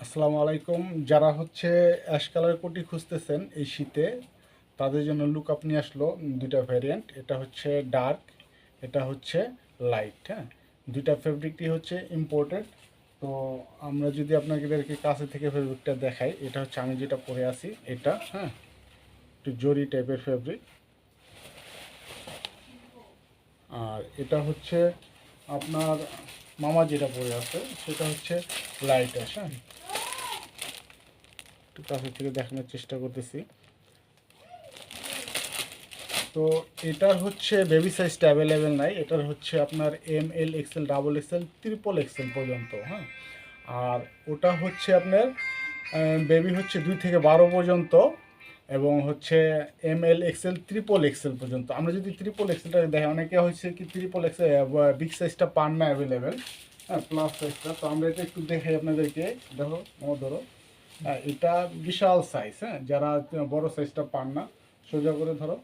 আসসালামু আলাইকুম। যারা হচ্ছে অ্যাশ কালার কোটি খুঁজতেছেন এই শীতে, তাদের জন্য লুক আপ নিয়ে আসলো দুইটা ভ্যারিয়েন্ট। এটা হচ্ছে ডার্ক, এটা হচ্ছে লাইট। হ্যাঁ, দুইটা ফেব্রিকটি হচ্ছে ইম্পোর্টেড। তো আমরা যদি আপনাদেরকে কাছে থেকে ফেব্রিকটা দেখাই, এটা হচ্ছে আমি যেটা পরে আছি এটা। হ্যাঁ, একটু জরি টাইপের ফেব্রিক। আর এটা হচ্ছে আপনার মামা যেটা পরে আছে সেটা হচ্ছে লাইট অ্যাশ। হ্যাঁ, একটু কাছে থেকে দেখানোর চেষ্টা করতেছি। তো এটার হচ্ছে বেবি সাইজটা অ্যাভেলেবেল নাই। এটার হচ্ছে আপনার ML XL double XL triple Excel পর্যন্ত। হ্যাঁ, আর ওটা হচ্ছে আপনার বেবি হচ্ছে 2 থেকে 12 পর্যন্ত, এবং হচ্ছে ML XL ট্রিপল এক্সেল পর্যন্ত। আমরা যদি ট্রিপল এক্সেলটা দেখি, অনেকে হচ্ছে কি ট্রিপল এক্সেল বিগ সাইজটা পান না অ্যাভেলেবেল। হ্যাঁ, প্লাস সাইজটা। তো আমরা এটা একটু দেখাই আপনাদেরকে। দেখো ধরো, হ্যাঁ এটা বিশাল সাইজ। হ্যাঁ, যারা বড় সাইজটা পান না, সোজা করে ধরো।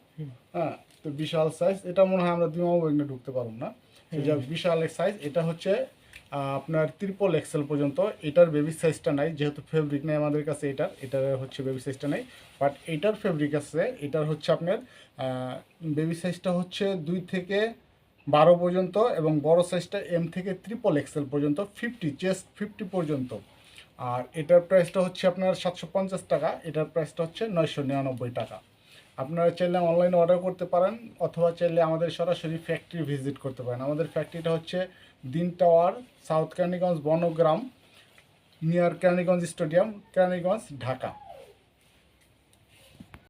হ্যাঁ, তো বিশাল সাইজ। এটা মনে হয় আমরা দিমাও এখানে ঢুকতে পারবো না। তো যা বিশাল এক সাইজ। এটা হচ্ছে আপনার ট্রিপল এক্সেল পর্যন্ত। এটার বেবি সাইজটা নাই, যেহেতু ফেব্রিক নেই আমাদের কাছে। এটার হচ্ছে বেবি সাইজটা নেই, বাট এটার ফেব্রিক আছে। এটার হচ্ছে আপনার বেবি সাইজটা হচ্ছে 2 থেকে 12 পর্যন্ত, এবং বড় সাইজটা M থেকে ট্রিপল এক্সেল পর্যন্ত, 50 পর্যন্ত। আর এটার প্রাইসটা হচ্ছে আপনার 750 টাকা। এটার প্রাইসটা হচ্ছে 999 টাকা। আপনারা চাইলে অনলাইনে অর্ডার করতে পারেন, অথবা চাইলে আমাদের সরাসরি ফ্যাক্টরি ভিজিট করতে পারেন। আমাদের ফ্যাক্টরিটা হচ্ছে দিন টাওয়ার, সাউথ কেরানীগঞ্জ বনগ্রাম, নিয়ার কেরানীগঞ্জ স্টেডিয়াম, কেরানীগঞ্জ, ঢাকা।